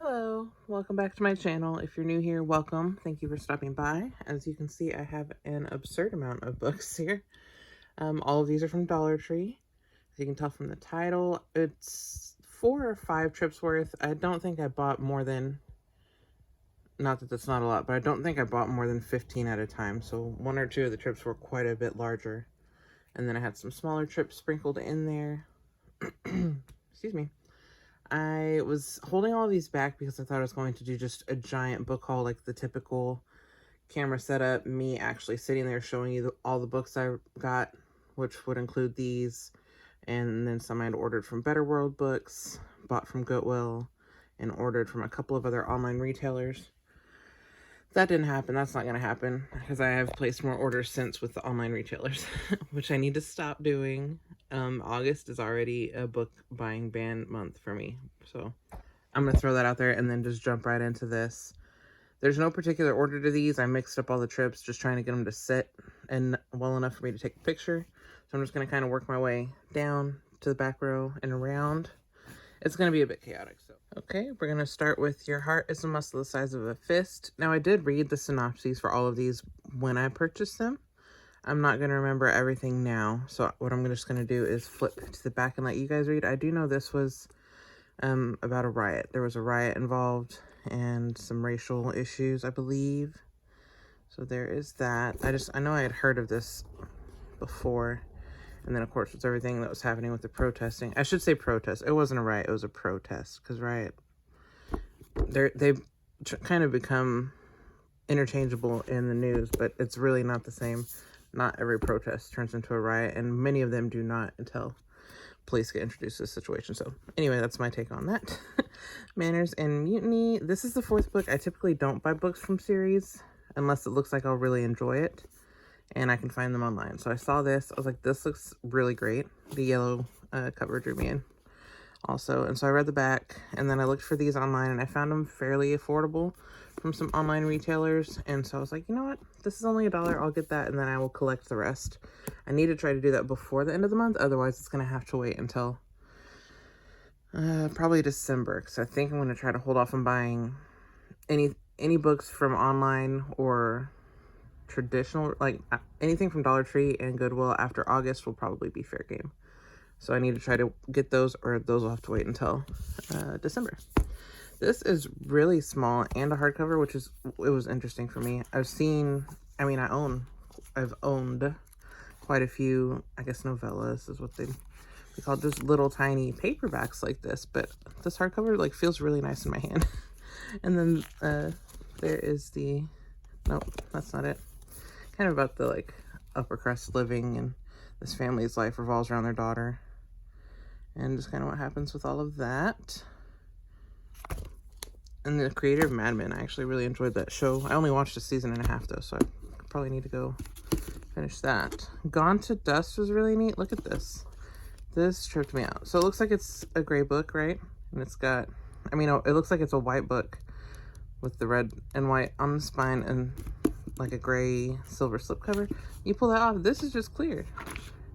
Hello, welcome back to my channel. If you're new here, welcome. Thank you for stopping by. As you can see, I have an absurd amount of books here. All of these are from Dollar Tree. As you can tell from the title, it's 4 or 5 trips worth. I don't think I bought more than, not that that's not a lot, but I don't think I bought more than 15 at a time. So 1 or 2 of the trips were quite a bit larger. And then I had some smaller trips sprinkled in there. Excuse me. I was holding all these back because I thought I was going to do just a giant book haul, like the typical camera setup, me actually sitting there showing you all the books I got, which would include these, and then some I'd ordered from Better World Books, bought from Goodwill, and ordered from a couple of other online retailers. That didn't happen. That's not going to happen because I have placed more orders since with the online retailers, which I need to stop doing. August is already a book buying ban month for me. So I'm going to throw that out there and then just jump right into this. There's no particular order to these. I mixed up all the trips, just trying to get them to sit and well enough for me to take a picture. So I'm just going to kind of work my way down to the back row and around. It's going to be a bit chaotic. So, okay, we're going to start with Your Heart is a Muscle the Size of a Fist. Now, I did read the synopses for all of these when I purchased them. I'm not going to remember everything now. So what I'm just going to do is flip to the back and let you guys read. I do know this was about a riot. There was a riot involved and some racial issues, I believe. So there is that. I know I had heard of this before. And then, of course, with everything that was happening with the protesting. I should say protest. It wasn't a riot. It was a protest. Because riot, they've kind of become interchangeable in the news. But it's really not the same. Not every protest turns into a riot. And many of them do not until police get introduced to the situation. So, anyway, that's my take on that. Manners and Mutiny. This is the 4th book. I typically don't buy books from series unless it looks like I'll really enjoy it. And I can find them online. So I saw this. I was like, this looks really great. The yellow cover drew me in also. And so I read the back. And then I looked for these online. And I found them fairly affordable from some online retailers. And so I was like, you know what? This is only $1. I'll get that. And then I will collect the rest. I need to try to do that before the end of the month. Otherwise, it's going to have to wait until probably December. Because I think I'm going to try to hold off on buying any books from online or traditional, like anything from Dollar Tree and Goodwill after August will probably be fair game. So I need to try to get those, or those will have to wait until December. This is really small and a hardcover, which is, it was interesting for me. I've owned quite a few, I guess novellas is what they call just little tiny paperbacks like this, but this hardcover like feels really nice in my hand. And then there is the, nope, that's not it. Kind of about the like upper crust living, and this family's life revolves around their daughter, and just kind of what happens with all of that. And the creator of Mad Men, I actually really enjoyed that show. I only watched a season and a half though, so I probably need to go finish that. Gone to Dust was really neat. Look at this. This tripped me out. So it looks like it's a gray book, right? And it's got, it looks like it's a white book with the red and white on the spine and like a gray silver slipcover. You pull that off, this is just clear.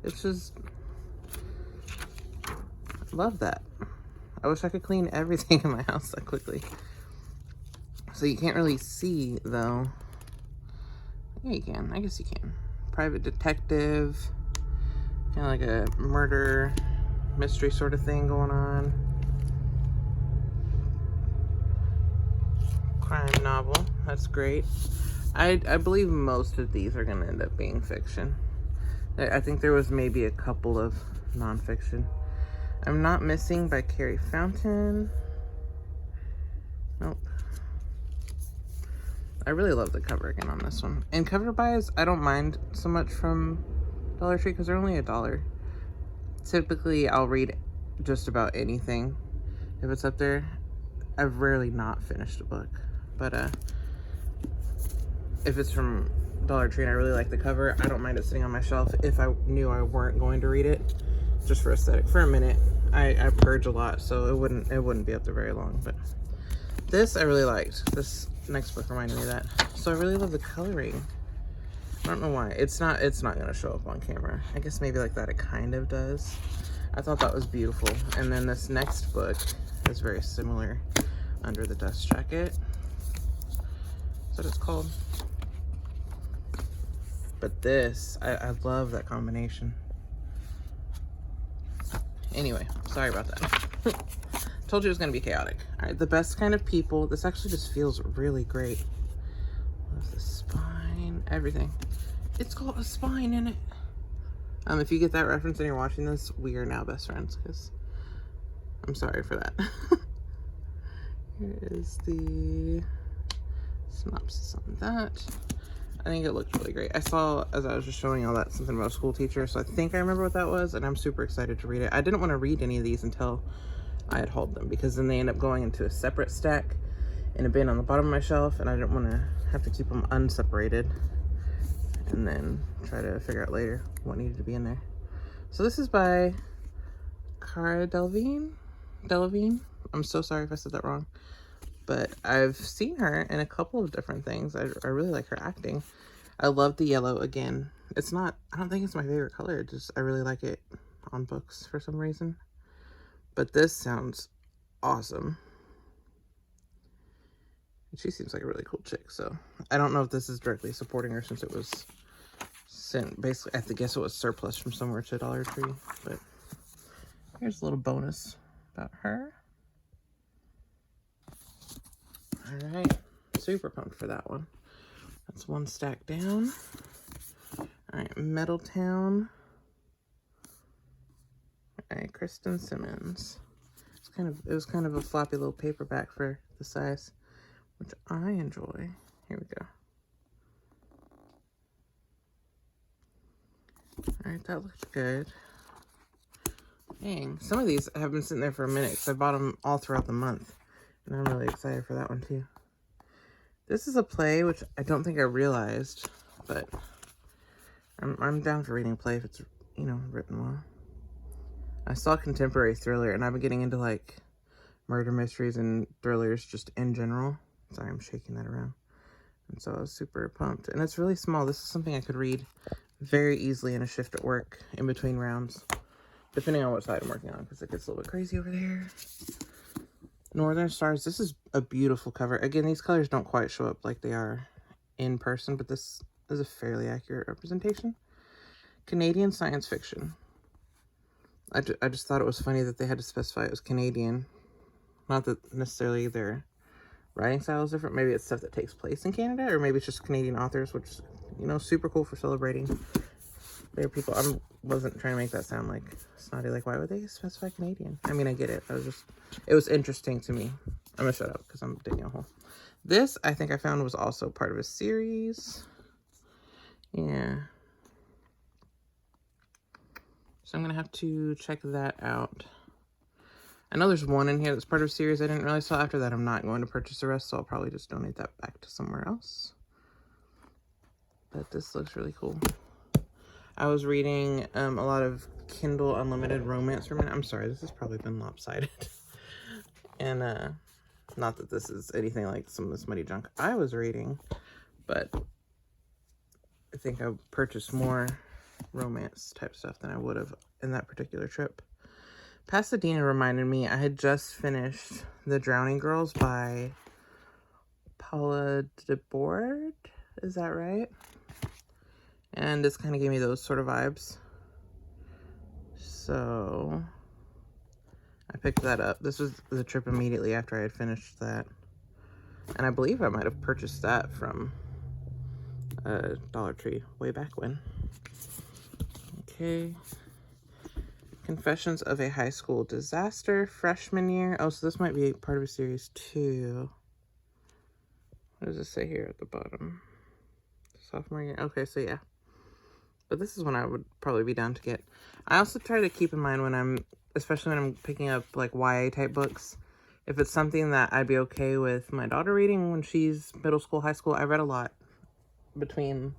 It's just, love that. I wish I could clean everything in my house that quickly. So you can't really see though. Yeah, you can. I guess you can. Private detective, kind of like a murder mystery sort of thing going on. Crime novel. That's great. I believe most of these are going to end up being fiction. I think there was maybe a couple of nonfiction. I'm Not Missing by Carrie Fountain. Nope. I really love the cover again on this one. And cover buys, I don't mind so much from Dollar Tree because they're only $1. Typically, I'll read just about anything if it's up there. I've rarely not finished a book. But, if it's from Dollar Tree and I really like the cover, I don't mind it sitting on my shelf if I knew I weren't going to read it, just for aesthetic. For a minute, I purge a lot, so it wouldn't be up there very long. But this I really liked. This next book reminded me of that. So I really love the coloring. I don't know why. It's not going to show up on camera. I guess maybe like that it kind of does. I thought that was beautiful. And then this next book is very similar. under the dust jacket. Is that what it's called? But this, I love that combination. Anyway, sorry about that. Told you it was going to be chaotic. All right, the best kind of people. This actually just feels really great. Love the spine, everything. It's got a spine in it. If you get that reference and you're watching this, we are now best friends, because I'm sorry for that. Here is the synopsis on that. I think it looks really great. I saw, as I was just showing all that, something about a school teacher, so I think I remember what that was, and I'm super excited to read it. I didn't want to read any of these until I had hauled them, because then they end up going into a separate stack in a bin on the bottom of my shelf, and I didn't want to have to keep them unseparated and then try to figure out later what needed to be in there. So this is by Cara Delevingne. I'm so sorry if I said that wrong, but I've seen her in a couple of different things. I really like her acting. I love the yellow again. It's not, I don't think it's my favorite color, just I really like it on books for some reason. But this sounds awesome. She seems like a really cool chick, so I don't know if this is directly supporting her, since it was sent, basically, I have to guess it was surplus from somewhere to Dollar Tree, but here's a little bonus about her. All right, super pumped for that one. That's one stack down. All right, Meadowtown. All right, Kristen Simmons. It was kind of a floppy little paperback for the size, which I enjoy. Here we go. All right, that looks good. Dang, some of these have been sitting there for a minute, because I bought them all throughout the month, and I'm really excited for that one too. This is a play, which I don't think I realized, but I'm down for reading a play if it's, you know, written well. I saw contemporary thriller, and I've been getting into like murder mysteries and thrillers just in general. Sorry, I'm shaking that around. And so I was super pumped. And it's really small. This is something I could read very easily in a shift at work in between rounds, depending on what side I'm working on, because it gets a little bit crazy over there. Northern Stars. This is a beautiful cover. Again, these colors don't quite show up like they are in person, but this is a fairly accurate representation. Canadian science fiction. I just thought it was funny that they had to specify it was Canadian. Not that necessarily their writing style is different. Maybe it's stuff that takes place in Canada, or maybe it's just Canadian authors, which is, you know, super cool for celebrating their people. I wasn't trying to make that sound like snotty, like, why would they specify Canadian? I mean, I get it. It was interesting to me. I'm gonna shut up because I'm digging a hole. This, I think I found, was also part of a series. Yeah. So I'm gonna have to check that out. I know there's one in here that's part of a series I didn't realize, so after that I'm not going to purchase the rest, so I'll probably just donate that back to somewhere else. But this looks really cool. I was reading a lot of Kindle Unlimited romance for a minute. I'm sorry, this has probably been lopsided. And not that this is anything like some of the smutty junk I was reading, but I think I purchased more romance type stuff than I would have in that particular trip. Pasadena reminded me, I had just finished The Drowning Girls by Paula DeBoard. Is that right? And this kind of gave me those sort of vibes. So I picked that up. This was the trip immediately after I had finished that. And I believe I might have purchased that from Dollar Tree way back when. Okay. Confessions of a High School Disaster, freshman year. Oh, so this might be part of a series too. What does it say here at the bottom? Sophomore year. Okay, so yeah. But this is one I would probably be down to get. I also try to keep in mind when I'm, especially when I'm picking up like YA type books, if it's something that I'd be okay with my daughter reading when she's middle school, high school. I read a lot between,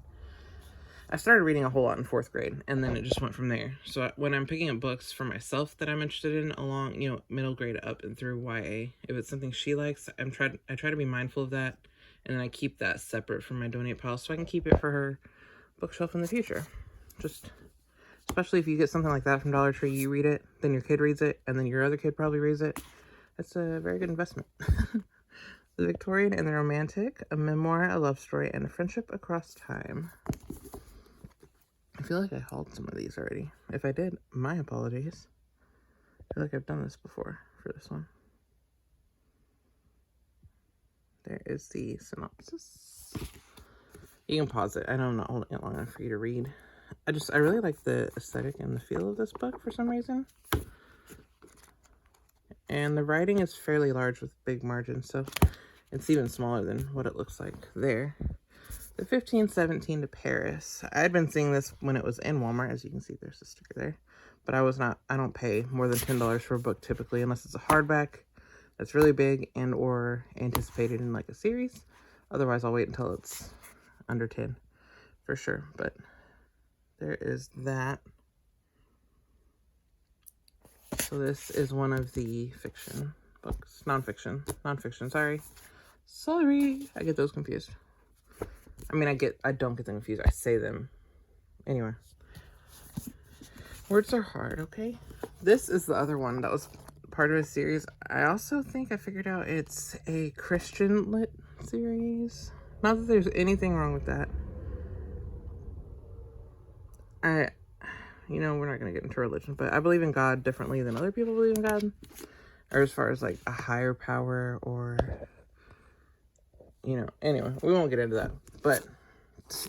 I started reading a whole lot in 4th grade, and then it just went from there. So when I'm picking up books for myself that I'm interested in along, you know, middle grade up and through YA, if it's something she likes, I try to be mindful of that, and then I keep that separate from my donate pile so I can keep it for her bookshelf in the future. Just, especially if you get something like that from Dollar Tree, you read it, then your kid reads it, and then your other kid probably reads it. It's a very good investment. The Victorian and the Romantic, a memoir, a love story, and a friendship across time. I feel like I hauled some of these already. If I did, my apologies. I feel like I've done this before for this one. There is the synopsis. You can pause it. I know I'm not holding it long enough for you to read. I really like the aesthetic and the feel of this book for some reason. And the writing is fairly large with big margins, so it's even smaller than what it looks like there. The 1517 to Paris. I had been seeing this when it was in Walmart. As you can see, there's a sticker there. But I don't pay more than $10 for a book typically, unless it's a hardback that's really big and or anticipated in like a series. Otherwise, I'll wait until it's under 10 for sure. But there is that. So this is one of the fiction books. Non-fiction, sorry. I get those confused. I mean, I don't get them confused. I say them. Anyway. Words are hard, okay? This is the other one that was part of a series. I also think I figured out it's a Christian lit series. Not that there's anything wrong with that. We're not going to get into religion, but I believe in God differently than other people believe in God. Or as far as like a higher power or, anyway, we won't get into that. But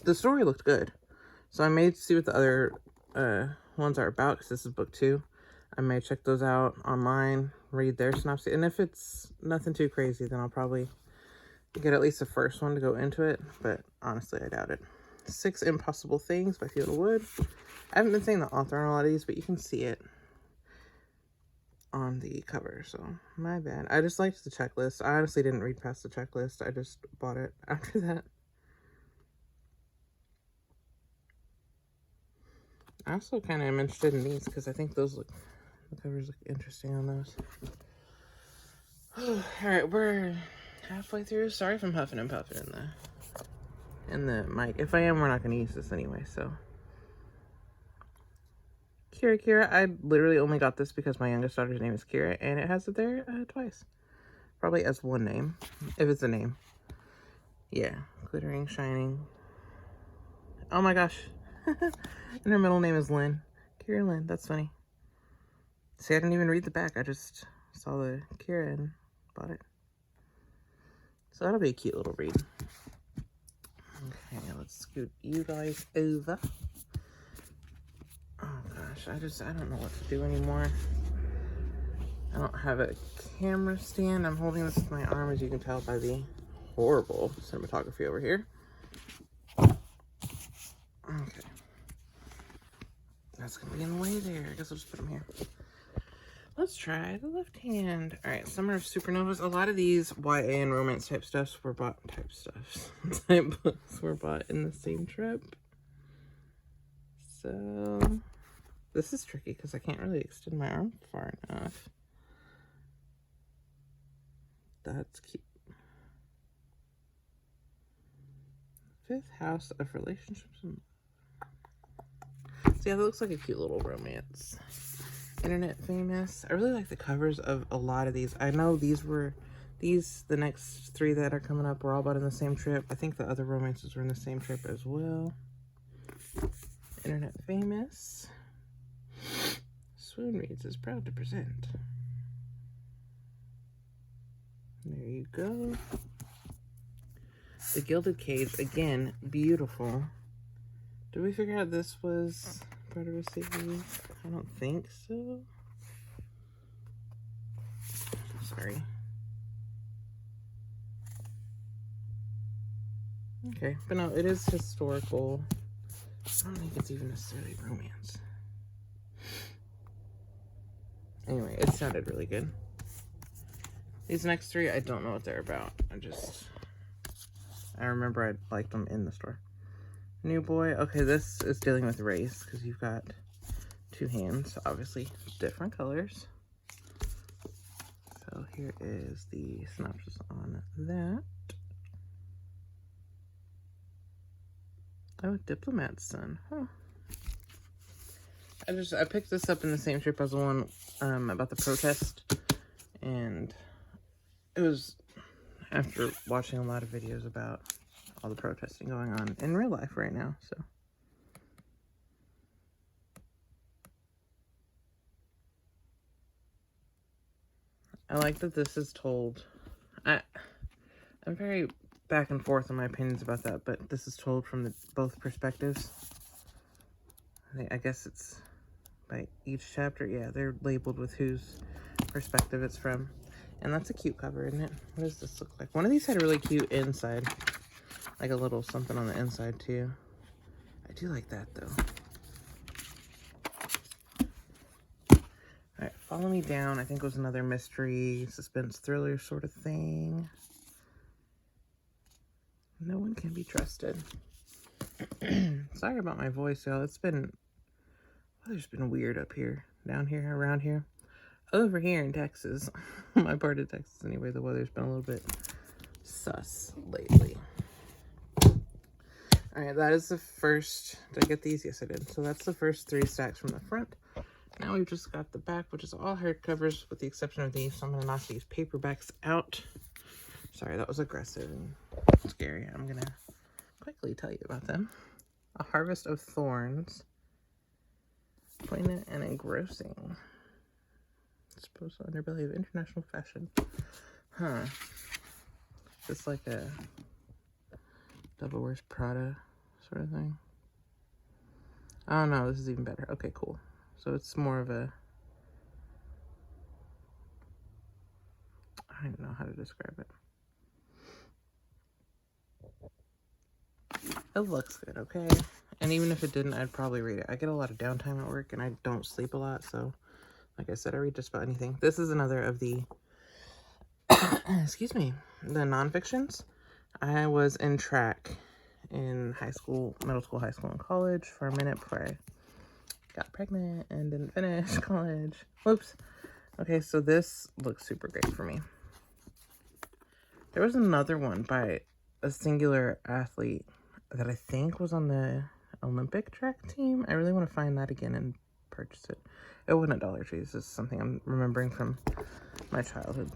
the story looked good. So I may see what the other ones are about, because this is book 2. I may check those out online, read their synopsis. And if it's nothing too crazy, then I'll probably get at least the first one to go into it. But honestly, I doubt it. 6 Impossible Things by Fiona Wood. I haven't been saying the author on a lot of these, but you can see it on the cover, so my bad. I just liked the checklist. I honestly didn't read past the checklist. I just bought it after that. I also kind of am interested in these because I think the covers look interesting on those. Alright, we're halfway through. Sorry if I'm huffing and puffing in the mic. If I am, we're not going to use this anyway, so. Kira. I literally only got this because my youngest daughter's name is Kira, and it has it there twice. Probably as one name, if it's a name. Yeah, glittering, shining. Oh my gosh. And her middle name is Lynn. Kira Lynn, that's funny. See, I didn't even read the back. I just saw the Kira and bought it. So that'll be a cute little read. Okay, let's scoot you guys over. Oh gosh, I don't know what to do anymore. I don't have a camera stand. I'm holding this with my arm, as you can tell by the horrible cinematography over here. Okay. That's gonna be in the way there. I guess I'll just put them here. Let's try the left hand. All right, Summer of Supernovas. A lot of these YA and romance type books were bought in the same trip. So this is tricky because I can't really extend my arm far enough. That's cute. 5th House of Relationships. So yeah, that looks like a cute little romance. Internet Famous. I really like the covers of a lot of these. I know the next 3 that are coming up were all bought in the same trip. I think the other romances were in the same trip as well. Internet Famous. Swoon Reads is proud to present. There you go. The Gilded Cage, again, beautiful. Did we figure out this was part of a series? I don't think so. Sorry. Okay, but no, it is historical. I don't think it's even necessarily romance. Anyway, it sounded really good. These next 3, I don't know what they're about. I remember I liked them in the store. New Boy. Okay, this is dealing with race because you've got 2 hands, obviously different colors. So here is the synopsis on that. Oh, Diplomat's Son. Huh. I picked this up in the same trip as the one about the protest And it was after watching a lot of videos about all the protesting going on in real life right now, so. I like that this is told. I'm very back and forth in my opinions about that, but this is told from both perspectives. I guess it's by each chapter. Yeah, they're labeled with whose perspective it's from. And that's a cute cover, isn't it? What does this look like? One of these had a really cute inside. Like a little something on the inside, too. I do like that, though. Alright, Follow Me Down. I think it was another mystery, suspense thriller sort of thing. No One Can Be Trusted. Sorry about my voice, y'all. It's been... weather's been weird up here. Down here, around here. Over here in Texas. My part of Texas, anyway. The weather's been a little bit sus lately. Alright, that is the first... Did I get these? Yes, I did. So that's the first 3 stacks from the front. Now we've just got the back, which is all hardcovers with the exception of these. So I'm going to knock these paperbacks out. Sorry, that was aggressive and scary. I'm going to quickly tell you about them. A Harvest of Thorns. Poignant and engrossing. Supposed underbelly of international fashion. Huh. Just like a Devil Wears Prada sort of thing. Oh no, this is even better. Okay, cool. So it's more of a... I don't know how to describe it. It looks good, okay? And even if it didn't, I'd probably read it. I get a lot of downtime at work and I don't sleep a lot, so like I said, I read just about anything. This is another of the excuse me, the nonfictions. I was in track in high school, middle school, high school, and college for a minute before I got pregnant and didn't finish college. Whoops. Okay, so this looks super great for me. There was another one by a singular athlete that I think was on the Olympic track team. I really want to find that again and purchase it. It wasn't at Dollar Tree. This is something I'm remembering from my childhood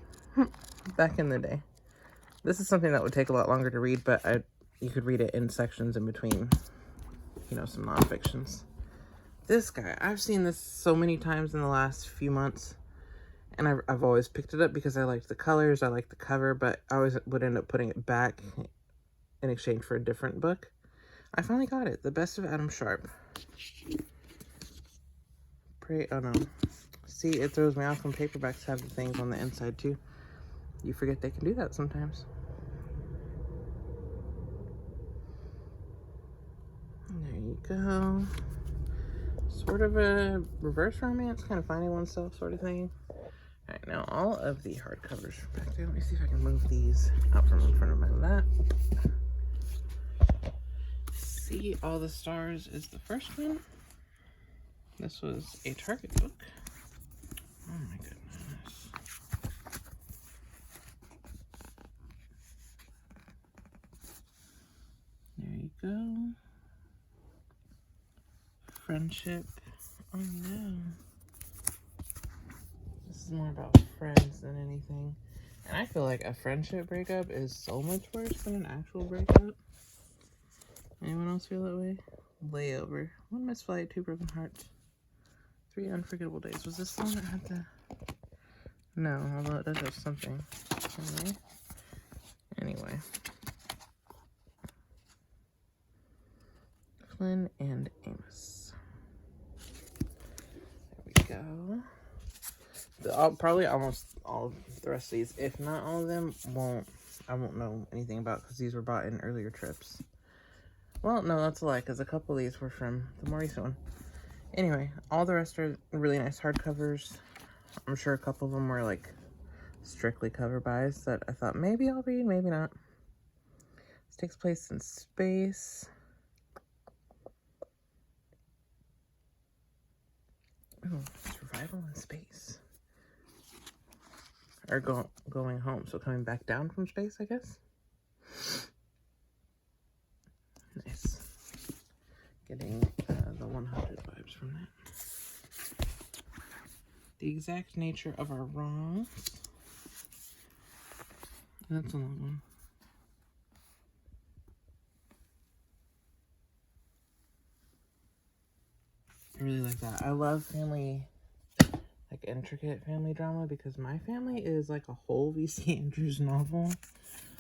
back in the day. This is something that would take a lot longer to read, but you could read it in sections in between, you know, some nonfictions. This guy, I've seen this so many times in the last few months, and I've always picked it up because I liked the colors, I liked the cover, but I always would end up putting it back in exchange for a different book. I finally got it. The Best of Adam Sharp. Oh no. See, it throws me off when paperbacks have the things on the inside too. You forget they can do that sometimes. There you go. Sort of a reverse romance, kind of finding oneself sort of thing. Alright, now all of the hardcovers are back there. Let me see if I can move these out from in front of my lap. See All the Stars is the first one. This was a Target book. Oh my goodness. There you go. Friendship. Oh no. This is more about friends than anything. And I feel like a friendship breakup is so much worse than an actual breakup. Anyone else feel that way? Layover. One Missed Flight, 2 Broken Hearts. 3 Unforgettable Days. Was this the one that had the... No, although it does have something. Anyway. Flynn and Amos. There we go. Probably almost all of the rest of these, if not all of them, I won't know anything about because these were bought in earlier trips. Well, no, that's a lie, because a couple of these were from the more recent one. Anyway, all the rest are really nice hardcovers. I'm sure a couple of them were, like, strictly cover buys that I thought maybe I'll read, maybe not. This takes place in space. Oh, survival in space. Or going home, so coming back down from space, I guess. Nice. Getting the 100 vibes from that. The Exact Nature of Our Wrongs. That's a long one. I really like that. I love family, like intricate family drama, because my family is like a whole V.C. Andrews novel.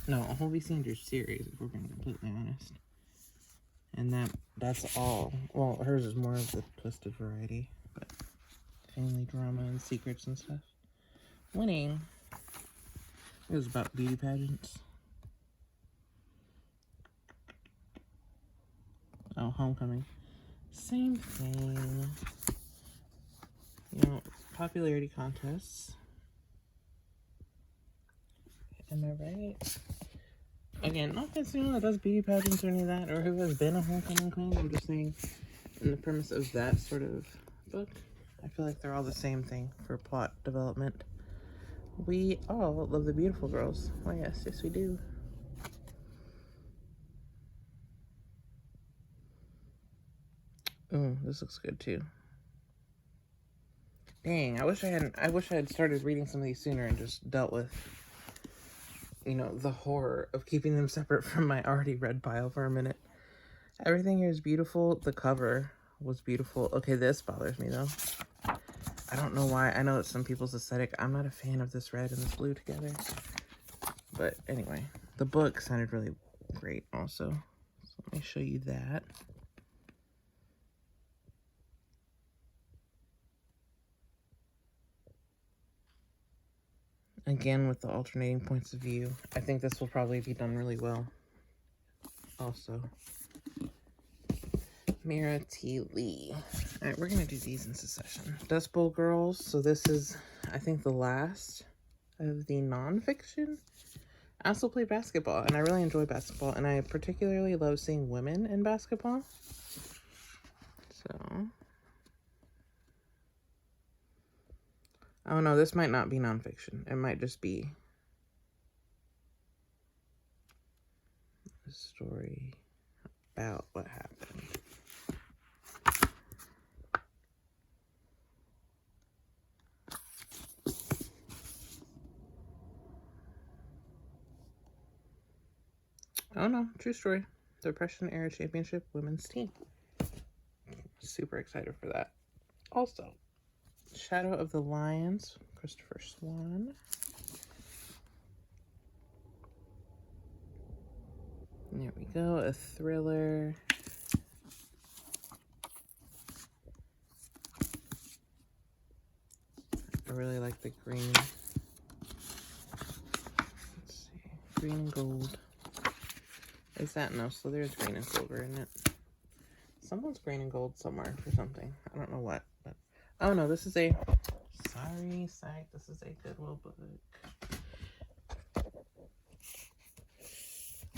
No, a whole V.C. Andrews series, if we're being completely honest. And that's all. Well, hers is more of the twisted variety, but family drama and secrets and stuff. Winning. It was about beauty pageants. Oh, homecoming. Same thing. You know, popularity contests. Am I right? Again, not against anyone that does beauty pageants or any of that, or who has been a homecoming queen. I'm just saying, in the premise of that sort of book, I feel like they're all the same thing for plot development. We all love the beautiful girls. Oh yes, yes we do. Oh, this looks good too. Dang, I wish I had started reading some of these sooner and just dealt with, you know, the horror of keeping them separate from my already read pile for a minute. Everything here is beautiful. The cover was beautiful. Okay, this bothers me though. I don't know why. I know it's some people's aesthetic. I'm not a fan of this red and this blue together. But anyway, the book sounded really great also. So let me show you that. Again, with the alternating points of view. I think this will probably be done really well also. Mira T. Lee. All right, we're going to do these in succession. Dust Bowl Girls. So this is, I think, the last of the nonfiction. I also play basketball, and I really enjoy basketball, and I particularly love seeing women in basketball. So, oh no, this might not be nonfiction. It might just be a story about what happened. Oh no, true story. Depression Era Championship Women's Team. Super excited for that. Also, Shadow of the Lions, Christopher Swan. There we go, a thriller. I really like the green. Let's see, green and gold. Is that no? So there's green and silver in it. Someone's green and gold somewhere for something. I don't know what, but oh no, this is a sorry site. This is a Goodwill book.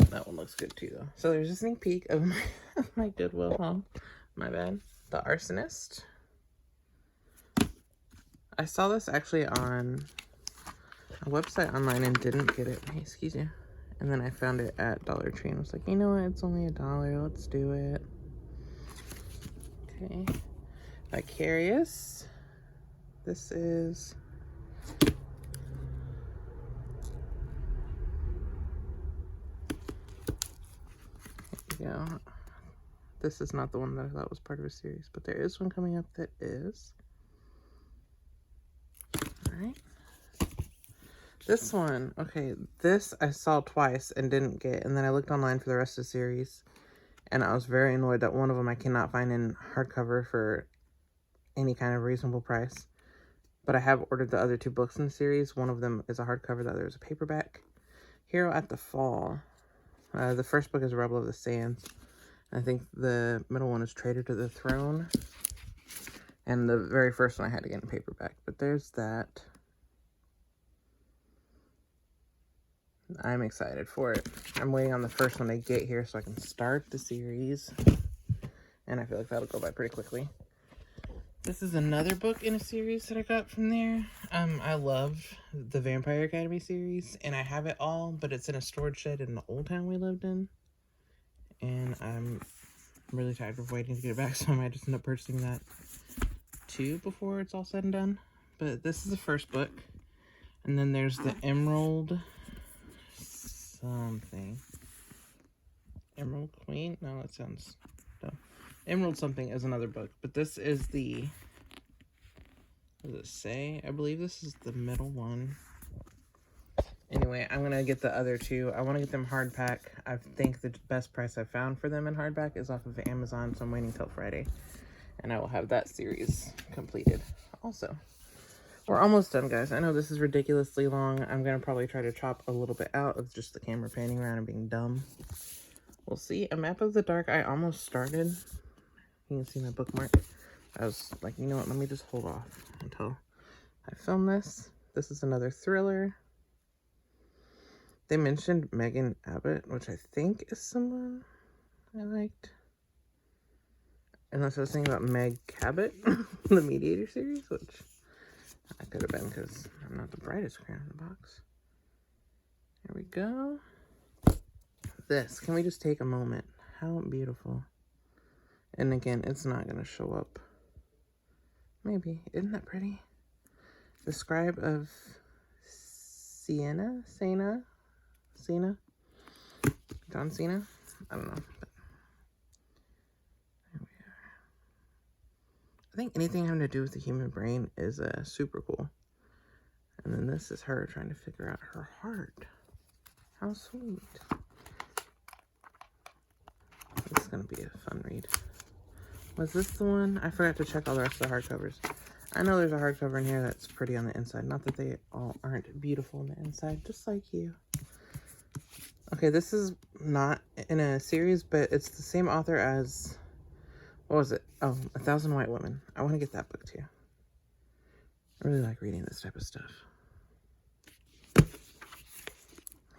That one looks good too, though. So there's a sneak peek of my Goodwill haul. My bad. The Arsonist. I saw this actually on a website online and didn't get it. Hey, excuse you. And then I found it at Dollar Tree and was like, you know what? It's only $1. Let's do it. Okay. Vicarious. This is yeah. This is not the one that I thought was part of a series, but there is one coming up that is. Alright. This one, okay, this I saw twice and didn't get, and then I looked online for the rest of the series, and I was very annoyed that one of them I cannot find in hardcover for any kind of reasonable price. But I have ordered the other 2 books in the series. One of them is a hardcover, the other is a paperback. Hero at the Fall. The first book is Rebel of the Sands. I think the middle one is Traitor to the Throne. And the very first one I had to get in paperback. But there's that. I'm excited for it. I'm waiting on the first one to get here so I can start the series. And I feel like that'll go by pretty quickly. This is another book in a series that I got from there. I love the Vampire Academy series, and I have it all, but it's in a storage shed in the old town we lived in. And I'm really tired of waiting to get it back, so I might just end up purchasing that too before it's all said and done. But this is the first book. And then there's the Emerald something. Emerald Queen? No, that sounds dumb. Emerald something is another book, but this is the, what does it say? I believe this is the middle one. Anyway, I'm going to get the other two. I want to get them hardback. I think the best price I've found for them in hardback is off of Amazon, so I'm waiting till Friday. And I will have that series completed also. We're almost done, guys. I know this is ridiculously long. I'm going to probably try to chop a little bit out of just the camera panning around and being dumb. We'll see. A Map of the Dark, I almost started. You can see my bookmark. I was like, you know what? Let me just hold off until I film this. This is another thriller. They mentioned Megan Abbott, which I think is someone I liked. Unless I was thinking about Meg Cabot, the Mediator series, which I could have been because I'm not the brightest crayon in the box. Here we go. This, can we just take a moment? How beautiful. And again, it's not going to show up. Maybe. Isn't that pretty? The Scribe of Siena? John Cena? I don't know. But there we are. I think anything having to do with the human brain is super cool. And then this is her trying to figure out her heart. How sweet. This is going to be a fun read. Was this the one? I forgot to check all the rest of the hardcovers. I know there's a hardcover in here that's pretty on the inside. Not that they all aren't beautiful on the inside, just like you. Okay, this is not in a series, but it's the same author as, what was it? Oh, 1,000 White Women. I want to get that book too. I really like reading this type of stuff.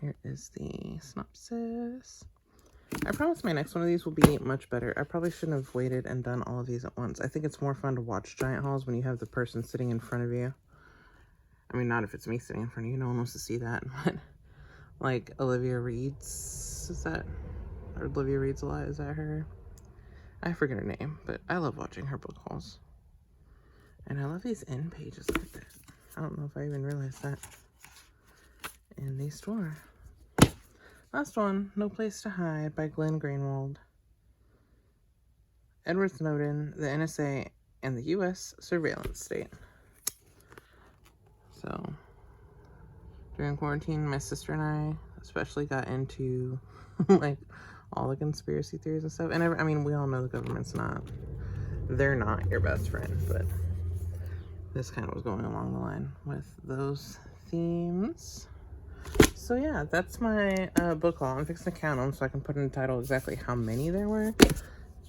Here is the synopsis. I promise my next one of these will be much better. I probably shouldn't have waited and done all of these at once. I think it's more fun to watch giant hauls when you have the person sitting in front of you. I mean, not if it's me sitting in front of you. No one wants to see that. But like Olivia Reed's, is that? Or Olivia Reed's a lot, is that her? I forget her name, but I love watching her book hauls. And I love these end pages like that. I don't know if I even realized that in the store. Last one, No Place to Hide by Glenn Greenwald. Edward Snowden, the NSA, and the U.S. surveillance state. So, during quarantine, my sister and I especially got into, like, all the conspiracy theories and stuff. And I mean, we all know the government's not, they're not your best friend, but this kind of was going along the line with those themes. So yeah, that's my book haul. I'm fixing to count them so I can put in the title exactly how many there were.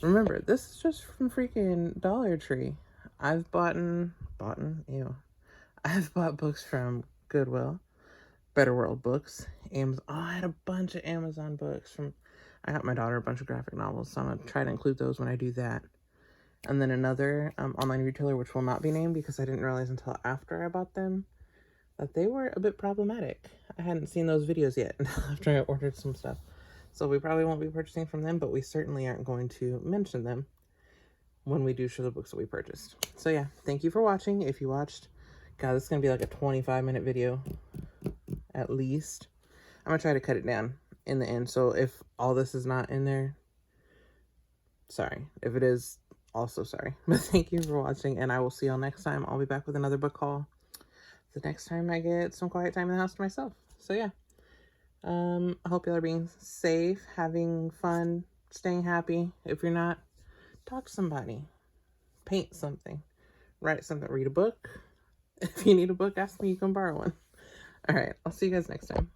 Remember, this is just from freaking Dollar Tree. I've bought books from Goodwill, Better World Books, Amazon. Oh, I had a bunch of Amazon books from, I got my daughter a bunch of graphic novels, so I'm going to try to include those when I do that. And then another online retailer, which will not be named because I didn't realize until after I bought them that they were a bit problematic. I hadn't seen those videos yet after I ordered some stuff. So we probably won't be purchasing from them, but we certainly aren't going to mention them when we do show the books that we purchased. So yeah, thank you for watching. If you watched, God, this is going to be like a 25-minute video at least. I'm going to try to cut it down in the end. So if all this is not in there, sorry. If it is, also sorry. But thank you for watching, and I will see y'all next time. I'll be back with another book haul the next time I get some quiet time in the house to myself. So yeah, I hope y'all are being safe, having fun, staying happy. If you're not, talk to somebody, paint something, write something, read a book. If you need a book, ask me, you can borrow one. All right, I'll see you guys next time.